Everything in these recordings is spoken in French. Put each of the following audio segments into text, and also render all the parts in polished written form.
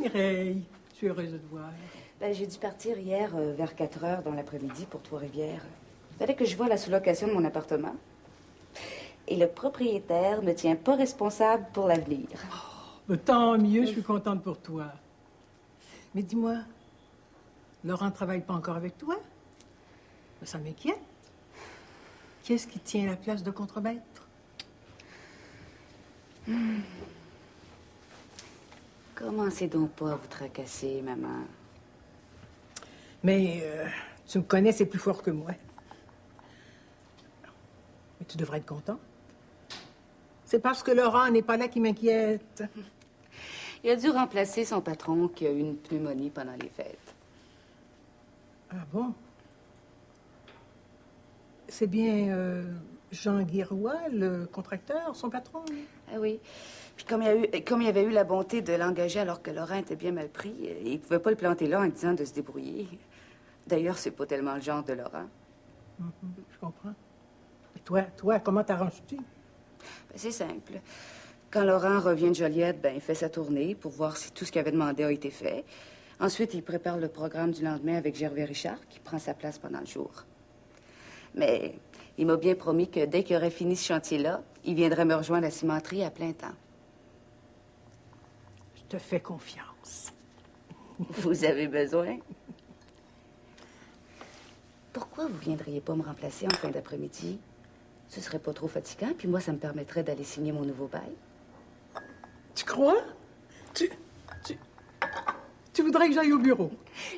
Mireille. Je suis heureuse de te voir. Ben, j'ai dû partir hier vers 4 heures dans l'après-midi pour Trois-Rivières. Il fallait que je voie la sous-location de mon appartement. Et le propriétaire ne tient pas responsable pour l'avenir. Ben, tant mieux, je suis contente pour toi. Mais dis-moi, Laurent ne travaille pas encore avec toi? Ben, ça m'inquiète. Qu'est-ce qui tient la place de contremaître? Commencez donc pas à vous tracasser, maman. Mais tu me connais, c'est plus fort que moi. Mais tu devrais être content. C'est parce que Laurent n'est pas là qui m'inquiète. Il a dû remplacer son patron qui a eu une pneumonie pendant les fêtes. Ah bon? C'est bien Jean Guiroy, le contracteur, son patron? Ah oui. Puis comme il avait eu la bonté de l'engager alors que Laurent était bien mal pris, il pouvait pas le planter là en disant de se débrouiller. D'ailleurs, c'est pas tellement le genre de Laurent. Je comprends. Et toi, comment t'arranges-tu? Ben, c'est simple. Quand Laurent revient de Joliette, ben, il fait sa tournée pour voir si tout ce qu'il avait demandé a été fait. Ensuite, il prépare le programme du lendemain avec Gervais Richard, qui prend sa place pendant le jour. Mais il m'a bien promis que dès qu'il aurait fini ce chantier-là, il viendrait me rejoindre à la cimenterie à plein temps. Je te fais confiance. Vous avez besoin? Pourquoi vous viendriez pas me remplacer en fin d'après-midi? Ce serait pas trop fatigant, puis moi, ça me permettrait d'aller signer mon nouveau bail. Tu crois? Tu voudrais que j'aille au bureau?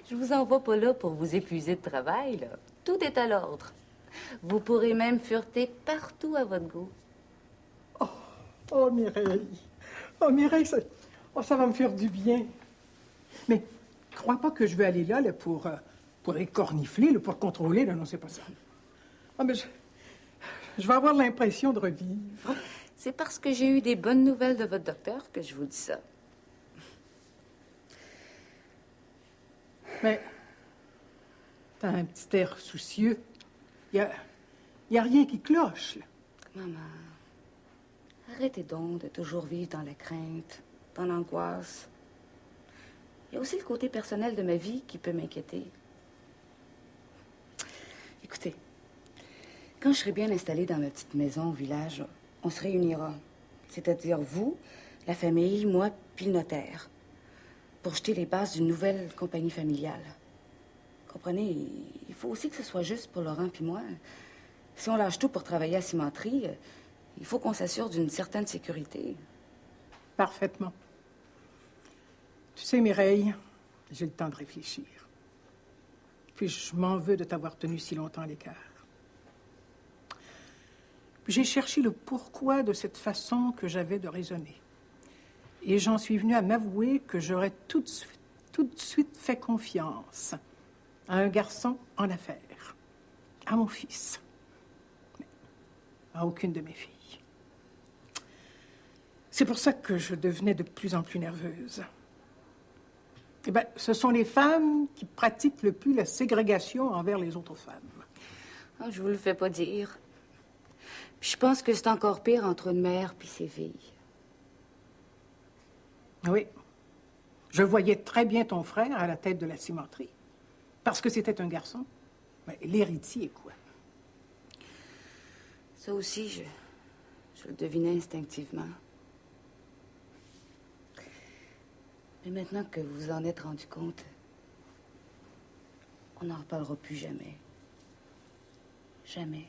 Je vous envoie pas là pour vous épuiser de travail, là. Tout est à l'ordre. Vous pourrez même fureter partout à votre goût. Oh, Mireille. Oh, Mireille, ça va me faire du bien. Mais crois pas que je veux aller là, pour écornifler, là, pour contrôler. Là, non, c'est pas ça. Ah, mais je vais avoir l'impression de revivre. C'est parce que j'ai eu des bonnes nouvelles de votre docteur que je vous dis ça. Mais t'as un petit air soucieux. Y a rien qui cloche, là. Maman, arrêtez donc de toujours vivre dans la crainte, dans l'angoisse. Il y a aussi le côté personnel de ma vie qui peut m'inquiéter. Écoutez, quand je serai bien installée dans ma petite maison au village, on se réunira. C'est-à-dire vous, la famille, moi, puis le notaire, pour jeter les bases d'une nouvelle compagnie familiale. Comprenez, il faut aussi que ce soit juste pour Laurent puis moi. Si on lâche tout pour travailler à la cimenterie, il faut qu'on s'assure d'une certaine sécurité. Parfaitement. Tu sais, Mireille, j'ai le temps de réfléchir. Puis je m'en veux de t'avoir tenu si longtemps à l'écart. Puis j'ai cherché le pourquoi de cette façon que j'avais de raisonner. Et j'en suis venue à m'avouer que j'aurais tout de suite fait confiance à un garçon en affaires, à mon fils, mais à aucune de mes filles. C'est pour ça que je devenais de plus en plus nerveuse. Eh bien, ce sont les femmes qui pratiquent le plus la ségrégation envers les autres femmes. Oh, je vous le fais pas dire. Puis je pense que c'est encore pire entre une mère puis ses filles. Oui. Je voyais très bien ton frère à la tête de la cimenterie. Parce que c'était un garçon. Mais l'héritier, quoi. Ça aussi, je le devinais instinctivement. Mais maintenant que vous vous en êtes rendu compte, on n'en reparlera plus jamais. Jamais.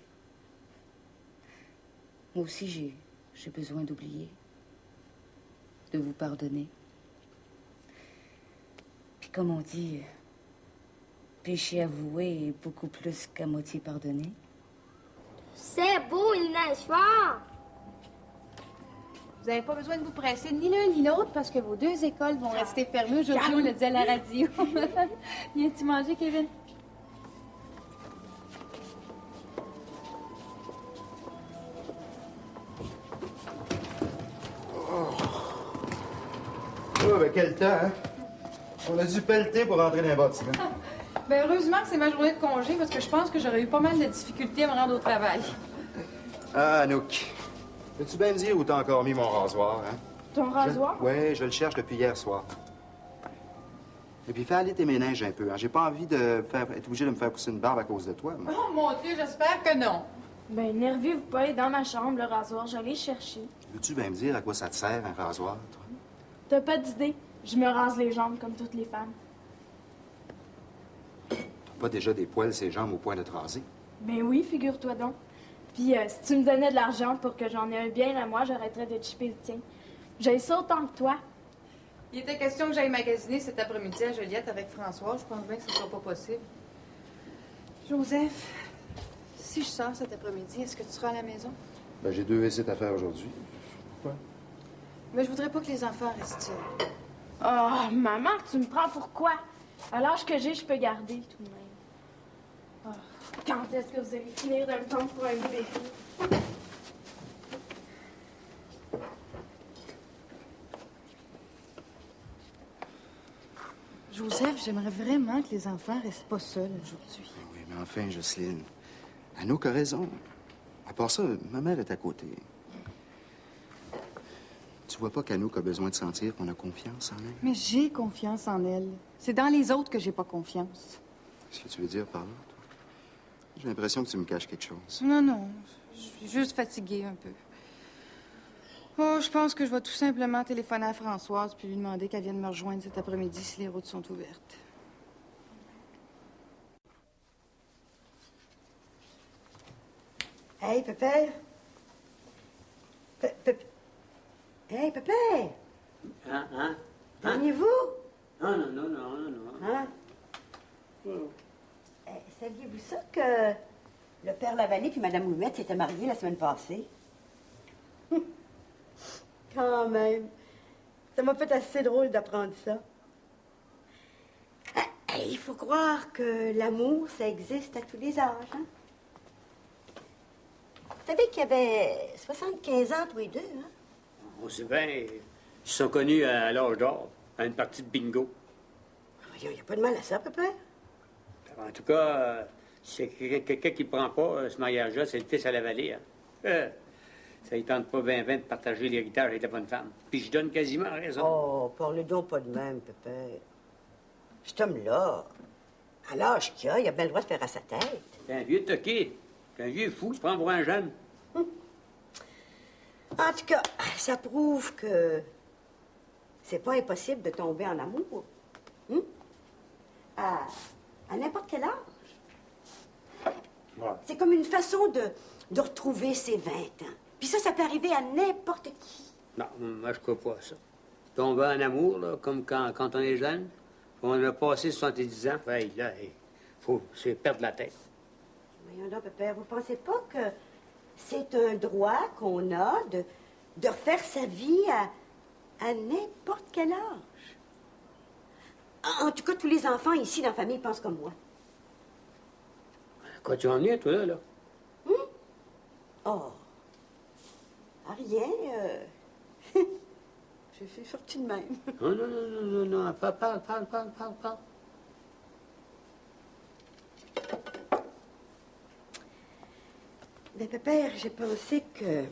Moi aussi, j'ai besoin d'oublier, de vous pardonner. Puis comme on dit, péché avoué est beaucoup plus qu'à moitié pardonné. C'est beau, il neige fort. Vous n'avez pas besoin de vous presser ni l'un ni l'autre parce que vos deux écoles vont rester fermées aujourd'hui, on le dit à la radio. Viens-tu manger, Kevin? Oh, ben quel temps, hein? On a dû pelleter pour rentrer dans les bâtiments. Ben heureusement que c'est ma journée de congé parce que je pense que j'aurais eu pas mal de difficultés à me rendre au travail. Ah, Anouk. Peux-tu bien me dire où t'as encore mis mon rasoir, hein? Ton rasoir? Oui, je le cherche depuis hier soir. Et puis, fais aller tes méninges un peu. Hein. J'ai pas envie être obligé de me faire pousser une barbe à cause de toi. Moi. Oh mon Dieu, j'espère que non. Ben, énervez-vous pas, il est dans ma chambre, le rasoir, j'allais le chercher. Veux-tu bien me dire à quoi ça te sert, un rasoir, toi? T'as pas d'idée? Je me rase les jambes comme toutes les femmes. T'as pas déjà des poils ces jambes au point de te raser? Ben oui, figure-toi donc. Puis si tu me donnais de l'argent pour que j'en ai un bien à moi, j'arrêterais de chipper le tien. J'ai ça autant que toi. Il était question que j'aille magasiner cet après-midi à Joliette avec François. Je pense bien que ce sera pas possible. Joseph, si je sors cet après-midi, est-ce que tu seras à la maison? Ben, j'ai 2 visites à faire aujourd'hui. Pourquoi? Mais je voudrais pas que les enfants restent seuls. Oh, maman, tu me prends pour quoi? À l'âge que j'ai, je peux garder tout de même. Oh, quand est-ce que vous allez finir de me prendre pour un bébé? Joseph, j'aimerais vraiment que les enfants restent pas seuls aujourd'hui. Oui, mais enfin, Jocelyne, Anouk a raison. À part ça, ma mère est à côté. Tu vois pas qu'Anouk a besoin de sentir qu'on a confiance en elle? Mais j'ai confiance en elle. C'est dans les autres que j'ai pas confiance. Qu'est-ce que tu veux dire par là, toi? J'ai l'impression que tu me caches quelque chose. Non, non. Je suis juste fatiguée un peu. Oh, je pense que je vais tout simplement téléphoner à Françoise puis lui demander qu'elle vienne me rejoindre cet après-midi si les routes sont ouvertes. Hey, Pépère! Hey, Pépère! Hein? Gagnez-vous? Non, non, non, non, non, non. Hein? Saviez-vous ça que le père Lavallée puis Madame Ouimette s'étaient mariés la semaine passée? Quand même. Ça m'a fait assez drôle d'apprendre ça. Il faut croire que l'amour, ça existe à tous les âges, hein? Vous savez qu'il y avait 75 ans, tous les deux, hein? On sait bien, ils se sont connus à l'âge d'or, à une partie de bingo. Il n'y a pas de mal à ça, papa. En tout cas, c'est quelqu'un qui ne prend pas ce mariage-là, c'est le fils à la vallée. Hein. Ça ne tente pas bien de partager l'héritage avec la bonne femme. Puis je donne quasiment raison. Oh, parle donc pas de même, papa. Cet homme-là, à l'âge qu'il a, il a bien le droit de faire à sa tête. C'est un vieux toqué. C'est un vieux fou, il se prend pour un jeune. En tout cas, ça prouve que c'est pas impossible de tomber en amour. À n'importe quel âge. Ouais. C'est comme une façon de retrouver ses 20 ans. Puis ça peut arriver à n'importe qui. Non, moi, je crois pas à ça. Tomber en amour, là, comme quand on est jeune, on a passé 70 ans, hey, là, faut se perdre la tête. Voyons donc, papa, vous pensez pas que c'est un droit qu'on a de refaire sa vie à n'importe quel âge? En tout cas, tous les enfants ici dans la famille pensent comme moi. Quoi tu en es, toi, là? Oh, rien. Je suis sortie de même. Non, non, non, non, non, non. Parle. Mais pépère, j'ai pensé que...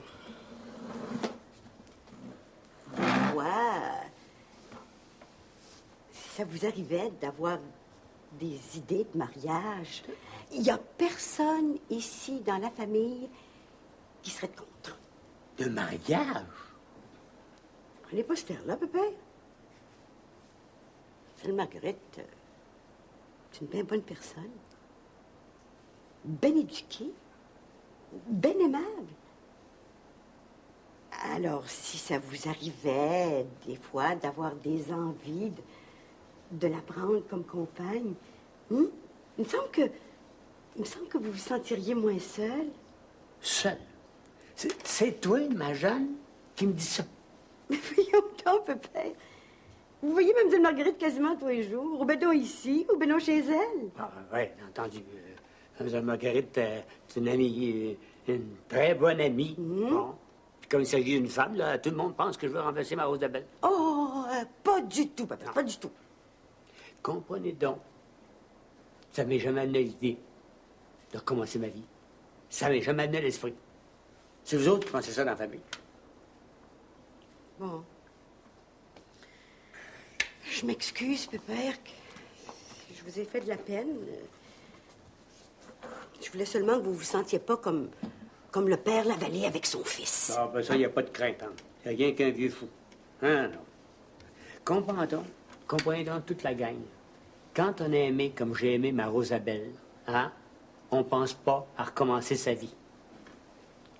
Parfois, si ça vous arrivait d'avoir des idées de mariage, il n'y a personne ici dans la famille qui serait contre. De mariage? On n'est pas ce terre-là, pépère. Celle Marguerite, c'est une bien bonne personne. Bien éduquée. Bien aimable. Alors, si ça vous arrivait, des fois, d'avoir des envies de la prendre comme compagne, il me semble que vous vous sentiriez moins seul. Seul? C'est toi, ma Jeanne, qui me dit ça? Mais voyons donc, pépère. Vous voyez Mme Marguerite quasiment tous les jours, ou ben donc ici, ou ben donc chez elle. Ah, oui, entendu. Mme Marguerite, c'est une amie, une très bonne amie. Bon. Puis comme il s'agit d'une femme, là, tout le monde pense que je veux renverser ma Rose de Belle. Oh, pas du tout, papa, pas du tout. Comprenez donc. Ça m'est jamais amené l'idée de recommencer ma vie. Ça m'est jamais amené l'esprit. C'est vous autres qui pensez ça dans la famille. Bon. Je m'excuse, pépère, vous ai fait de la peine. Je voulais seulement que vous vous sentiez pas comme le père Lavallée avec son fils. Ah, ben ça, il n'y a pas de crainte, hein. Il n'y a rien qu'un vieux fou. Hein, non. Comprenons donc toute la gang. Quand on a aimé comme j'ai aimé ma Rosabelle, hein, on pense pas à recommencer sa vie.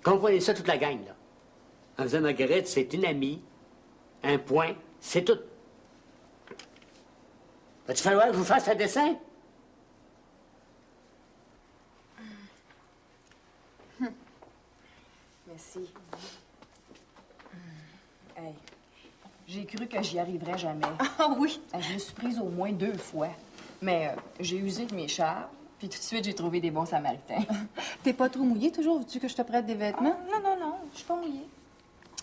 Comprenez ça, toute la gang, là. En faisant Marguerite, c'est une amie, un point, c'est tout. Va-tu falloir que je vous fasse un dessin? Merci. Hey, j'ai cru que j'y arriverais jamais. Ah oui? Je me suis prise au moins 2 fois. Mais j'ai usé de mes chars, puis tout de suite, j'ai trouvé des bons samaritains. T'es pas trop mouillée toujours? Veux-tu que je te prête des vêtements? Non, je suis pas mouillée.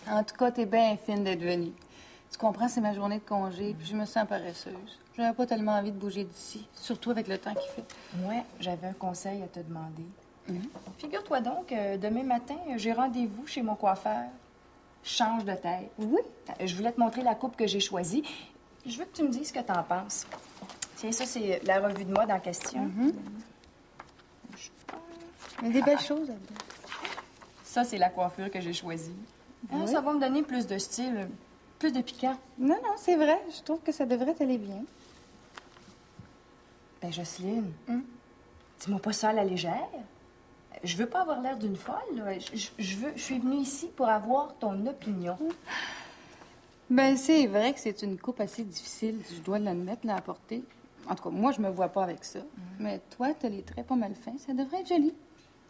En tout cas, t'es bien fine d'être venue. Tu comprends, c'est ma journée de congé, puis je me sens paresseuse. J'avais pas tellement envie de bouger d'ici, surtout avec le temps qu'il fait. Moi, j'avais un conseil à te demander. Figure-toi donc, demain matin, j'ai rendez-vous chez mon coiffeur. Change de tête. Oui? Je voulais te montrer la coupe que j'ai choisie. Je veux que tu me dises ce que t'en penses. Tiens, ça, c'est la revue de mode en question. Il y a des belles choses là-dedans. Ça, c'est la coiffure que j'ai choisie. Ah, ça va me donner plus de style, plus de piquant. Non, c'est vrai. Je trouve que ça devrait t'aller bien. Ben, Jocelyne, dis-moi pas ça à la légère. Je veux pas avoir l'air d'une folle, là. Je suis venue ici pour avoir ton opinion. Ben, c'est vrai que c'est une coupe assez difficile, je dois l'admettre, là, à porter. En tout cas, moi, je me vois pas avec ça. Mais toi, t'as les traits pas mal fins. Ça devrait être joli.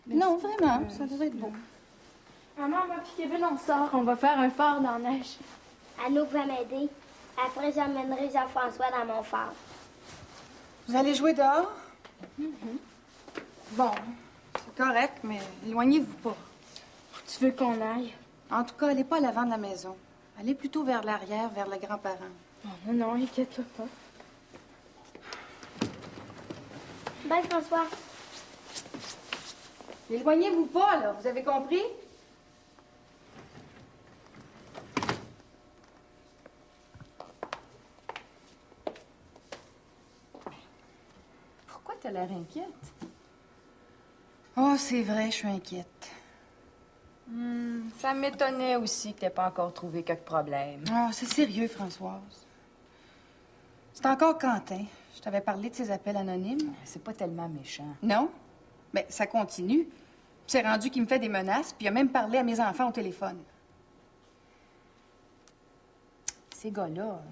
Non, vraiment, ça devrait être beau. Maman, moi puis Kevin, on sort. On va faire un phare dans la neige. Anouk va m'aider. Après, j'emmènerai Jean-François dans mon phare. Vous allez jouer dehors? Bon, c'est correct, mais éloignez-vous pas. Tu veux qu'on aille? En tout cas, allez pas à l'avant de la maison. Allez plutôt vers l'arrière, vers les grands-parents. Non, inquiète-toi pas. Bye, François. Éloignez-vous pas, là. Vous avez compris? Pourquoi t'as l'air inquiète? Oh, c'est vrai, je suis inquiète. Ça m'étonnait aussi que t'aies pas encore trouvé quelques problèmes. Oh, c'est sérieux, Françoise. C'est encore Quentin. Je t'avais parlé de ses appels anonymes. C'est pas tellement méchant. Non? Mais ça continue. C'est rendu qu'il me fait des menaces, puis il a même parlé à mes enfants au téléphone. Ces gars-là,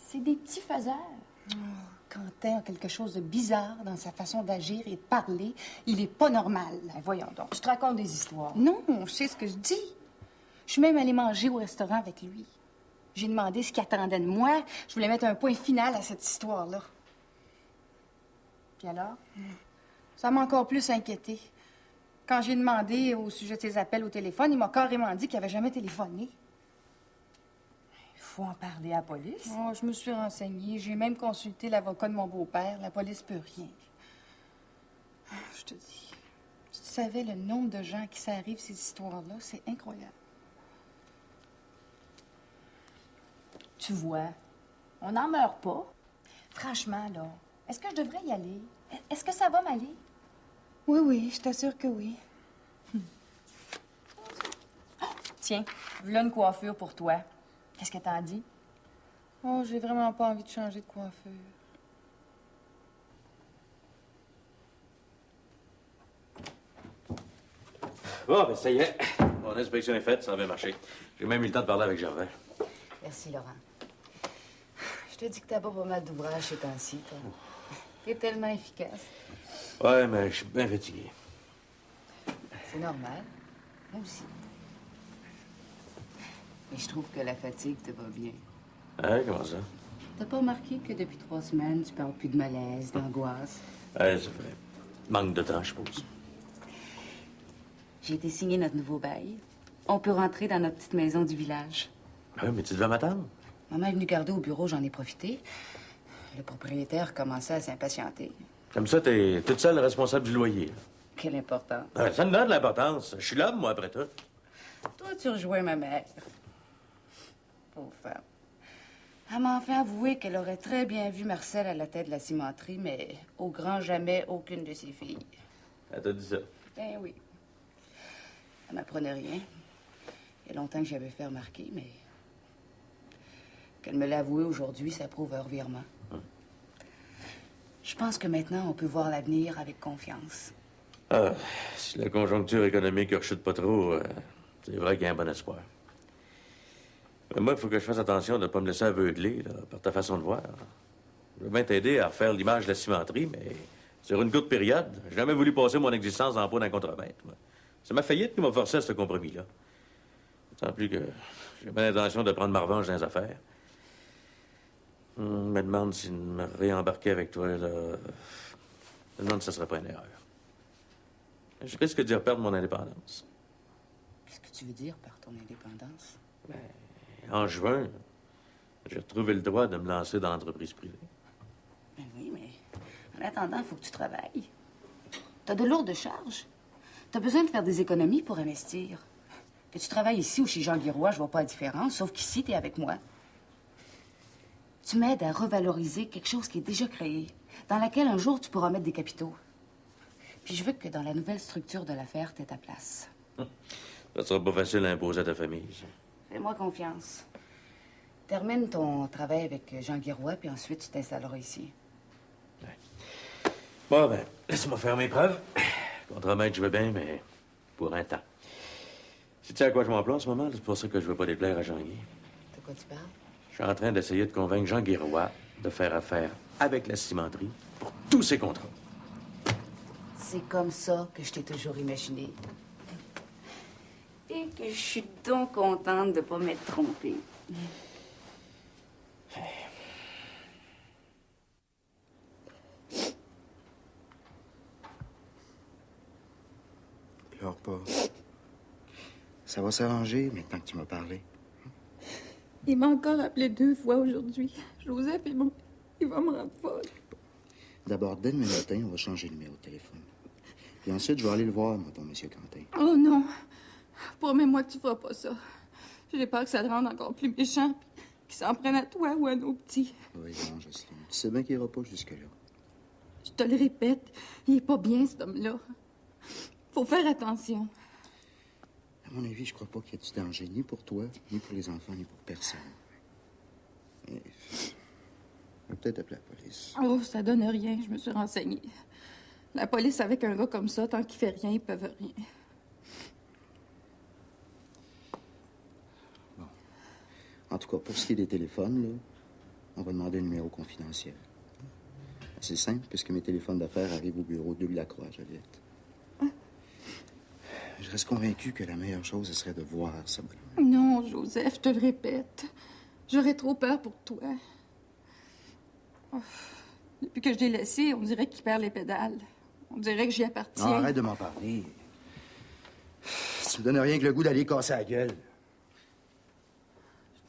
c'est des petits faiseurs. Quentin a quelque chose de bizarre dans sa façon d'agir et de parler. Il est pas normal. Ben, voyons donc, tu te racontes des histoires. Non, je sais ce que je dis. Je suis même allée manger au restaurant avec lui. J'ai demandé ce qu'il attendait de moi. Je voulais mettre un point final à cette histoire-là. Puis alors? Ça m'a encore plus inquiétée. Quand j'ai demandé au sujet de ses appels au téléphone, il m'a carrément dit qu'il n'avait jamais téléphoné. Il faut en parler à la police. Oh, je me suis renseignée. J'ai même consulté l'avocat de mon beau-père. La police peut rien. Je te dis, si tu savais le nombre de gens qui s'arrivent ces histoires-là, c'est incroyable. Tu vois, on n'en meurt pas. Franchement, là, est-ce que je devrais y aller? Est-ce que ça va m'aller? Oui, je t'assure que oui. Tiens, voilà une coiffure pour toi. Qu'est-ce que t'en dis? Oh, j'ai vraiment pas envie de changer de coiffure. Bon, ben ça y est. Mon inspection est faite, ça a bien marché. J'ai même eu le temps de parler avec Gervais. Merci, Laurent. Je te dis que t'as pas mal d'ouvrage ces temps-ci, toi. T'es tellement efficace. Ouais, mais je suis bien fatigué. C'est normal. Moi aussi. Mais je trouve que la fatigue te va bien. Hein, comment ça? T'as pas remarqué que depuis 3 semaines, tu parles plus de malaise, d'angoisse? Ouais, c'est vrai. Manque de temps, je suppose. J'ai été signer notre nouveau bail. On peut rentrer dans notre petite maison du village. Ouais, mais tu devais m'attendre. Maman est venue garder au bureau, j'en ai profité. Le propriétaire commençait à s'impatienter. Comme ça, t'es toute seule responsable du loyer. Là. Quelle importance. Ouais, ça me donne de l'importance. Je suis là, moi, après tout. Toi, tu rejoins ma mère. Pauvre femme. Elle m'a enfin avoué qu'elle aurait très bien vu Marcel à la tête de la cimenterie, mais au grand jamais, aucune de ses filles. Elle t'a dit ça? Ben oui. Elle m'apprenait rien. Il y a longtemps que j'avais fait remarquer, mais... Qu'elle me l'a avoué aujourd'hui, ça prouve un revirement. Je pense que maintenant, on peut voir l'avenir avec confiance. Ah, si la conjoncture économique ne rechute pas trop, c'est vrai qu'il y a un bon espoir. Mais moi, il faut que je fasse attention de ne pas me laisser aveugler là, par ta façon de voir. Je veux bien t'aider à refaire l'image de la cimenterie, mais sur une courte période, j'ai jamais voulu passer mon existence dans le pot d'un contremaître. Moi. C'est ma faillite qui m'a forcé à ce compromis-là. D'autant plus que j'ai bien l'intention de prendre ma revanche dans les affaires. Je me demande si me réembarquer avec toi, là... Je me demande si ce serait pas une erreur. Je risque d'y reperdre mon indépendance. Qu'est-ce que tu veux dire par ton indépendance? Ben, en juin, j'ai retrouvé le droit de me lancer dans l'entreprise privée. Ben oui, mais en attendant, il faut que tu travailles. T'as de lourdes charges. T'as besoin de faire des économies pour investir. Que tu travailles ici ou chez Jean Guiroy, je vois pas la différence, sauf qu'ici, t'es avec moi. Tu m'aides à revaloriser quelque chose qui est déjà créé, dans laquelle un jour tu pourras mettre des capitaux. Puis je veux que dans la nouvelle structure de l'affaire, t'aies ta place. Ça sera pas facile à imposer à ta famille, ça. Fais-moi confiance. Termine ton travail avec Jean Guiroy, puis ensuite tu t'installeras ici. Ouais. Bon, ben, laisse-moi faire mes preuves. Contre-maître, je veux bien, mais pour un temps. Tu sais à quoi je m'emploie en ce moment? C'est pour ça que je veux pas déplaire à Jean-Guy. De quoi tu parles? Je suis en train d'essayer de convaincre Jean Guiroy de faire affaire avec la cimenterie pour tous ses contrats. C'est comme ça que je t'ai toujours imaginé. Et que je suis donc contente de pas m'être trompée. Pleure pas. Ça va s'arranger maintenant que tu m'as parlé. Il m'a encore appelé 2 fois aujourd'hui. Joseph, il va me rendre folle. D'abord, dès demain matin, on va changer le numéro de téléphone. Puis ensuite, je vais aller le voir, moi, ton monsieur Quentin. Oh non! Promets-moi que tu feras pas ça. J'ai peur que ça le rende encore plus méchant, puis qu'il s'en prenne à toi ou à nos petits. Oui, non, Jocelyne. Tu sais bien qu'il ira pas jusque-là. Je te le répète, il est pas bien, cet homme-là. Faut faire attention. À mon avis, je crois pas qu'il y ait du danger, ni pour toi, ni pour les enfants, ni pour personne. Et... on va peut-être appeler la police. Oh, ça donne rien, je me suis renseignée. La police, avec un gars comme ça, tant qu'il fait rien, ils peuvent rien. Bon. En tout cas, pour ce qui est des téléphones, là, on va demander un numéro confidentiel. C'est simple, puisque mes téléphones d'affaires arrivent au bureau de Lacroix, Joliette. Je reste convaincu que la meilleure chose, ce serait de voir ce bonhomme. Non, Joseph, je te le répète. J'aurais trop peur pour toi. Oh. Depuis que je l'ai laissé, on dirait qu'il perd les pédales. On dirait que j'y appartiens. Non, arrête de m'en parler. Tu me donnes rien que le goût d'aller casser la gueule.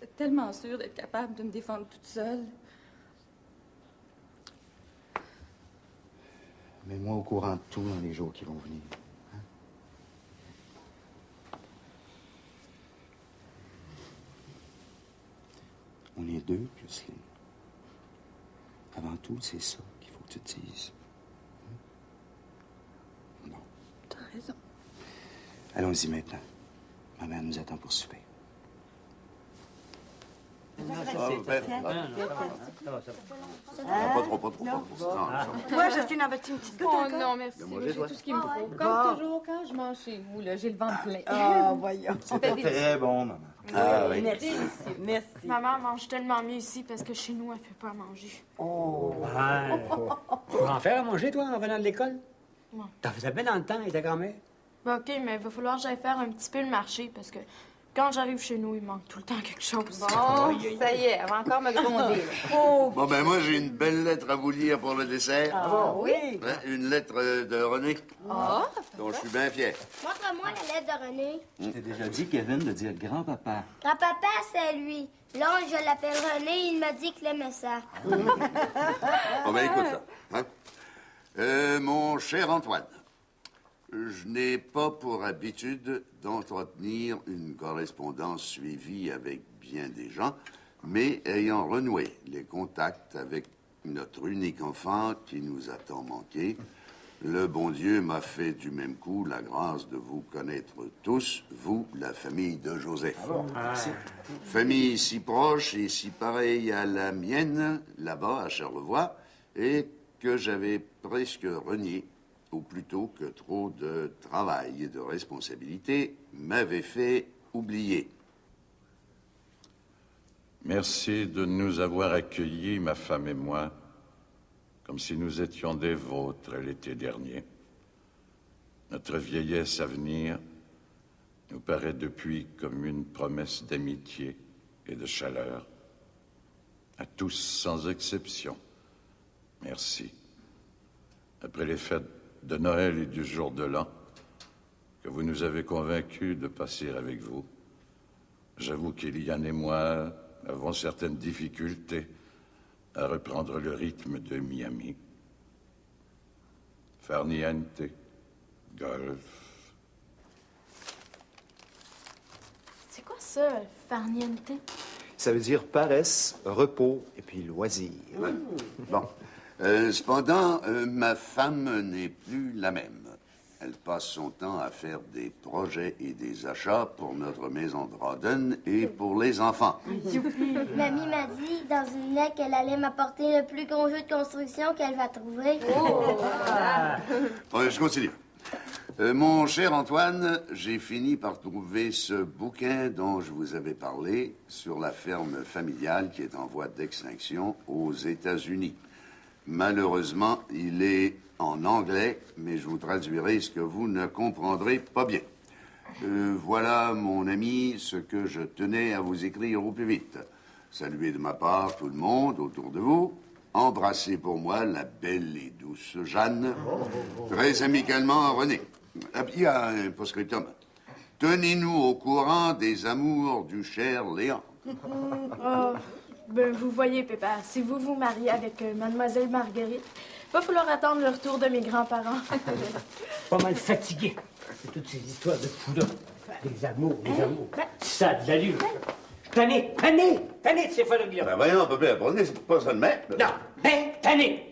J'étais tellement sûre d'être capable de me défendre toute seule. Mets-moi au courant de tout dans les jours qui vont venir. Hein? On est deux, Jocelyne. Avant tout, c'est ça qu'il faut que tu te dises. Bon. T'as raison. Allons-y maintenant. Ma mère nous attend pour souper. Pas trop. Toi, Jocelyne, en veux-tu une petite goutte Oh encore? non, merci. J'ai tout ce qu'il me faut. Comme toujours, quand je mange chez vous, là, j'ai le ventre plein. Ah, voyons. C'était très bon, maman. Ah, oui. Merci. Merci. Maman mange tellement mieux ici parce que chez nous, elle fait pas à manger. Oh. Ouais. Tu vas en faire à manger, toi, en venant de l'école? Ouais. T'en faisais bien dans le temps, et ta grand-mère? Ben, OK, mais il va falloir que j'aille faire un petit peu le marché parce que quand j'arrive chez nous, il manque tout le temps quelque chose. Bon, ça y est, elle va encore me gronder. Oh. Bon, ben moi, j'ai une belle lettre à vous lire pour le dessert. Ah oui? Hein, une lettre de René, Ah, dont je suis bien fier. Montre-moi la lettre de René. Je t'ai déjà dit, Kevin, de dire grand-papa. Grand-papa, c'est lui. Là, je l'appelle René, il m'a dit qu'il aimait ça. Bon, ben écoute ça. Hein. Mon cher Antoine, je n'ai pas pour habitude d'entretenir une correspondance suivie avec bien des gens, Mais ayant renoué les contacts avec notre unique enfant qui nous a tant manqué, le bon Dieu m'a fait du même coup la grâce de vous connaître tous, vous, la famille de Joseph. Famille si proche et si pareille à la mienne, là-bas, à Charlevoix, et que j'avais presque renié, ou plutôt que trop de travail et de responsabilité m'avaient fait oublier. Merci de nous avoir accueillis, ma femme et moi, comme si nous étions des vôtres l'été dernier. Notre vieillesse à venir nous paraît depuis comme une promesse d'amitié et de chaleur. À tous, sans exception, merci. Après les fêtes de Noël et du jour de l'an, que vous nous avez convaincus de passer avec vous, j'avoue qu'Eliane et moi avons certaines difficultés à reprendre le rythme de Miami. Farniente, golf. C'est quoi ça, farniente? Ça veut dire paresse, repos et puis loisir. Bon. Cependant, ma femme n'est plus la même. Elle passe son temps à faire des projets et des achats pour notre maison de Rawdon et pour les enfants. Mamie m'a dit dans une lettre qu'elle allait m'apporter le plus gros jeu de construction qu'elle va trouver. Je continue. Mon cher Antoine, j'ai fini par trouver ce bouquin dont je vous avais parlé sur la ferme familiale qui est en voie d'extinction aux États-Unis. Malheureusement, il est en anglais, mais je vous traduirai ce que vous ne comprendrez pas bien. Voilà, mon ami, ce que je tenais à vous écrire au plus vite. Saluez de ma part tout le monde autour de vous. Embrassez pour moi la belle et douce Jeanne. Très amicalement, René. Il y a un post-scriptum. Tenez-nous au courant des amours du cher Léon. Ben, vous voyez, Pépère, si vous vous mariez avec Mademoiselle Marguerite, va falloir attendre le retour de mes grands-parents. Pas mal fatigué de toutes ces histoires de fous-là. Les amours. Ça a de l'allure. Tanné de ces phénomènes. Ben voyons, papa, prenez pas ça de mettre. Non, tanné.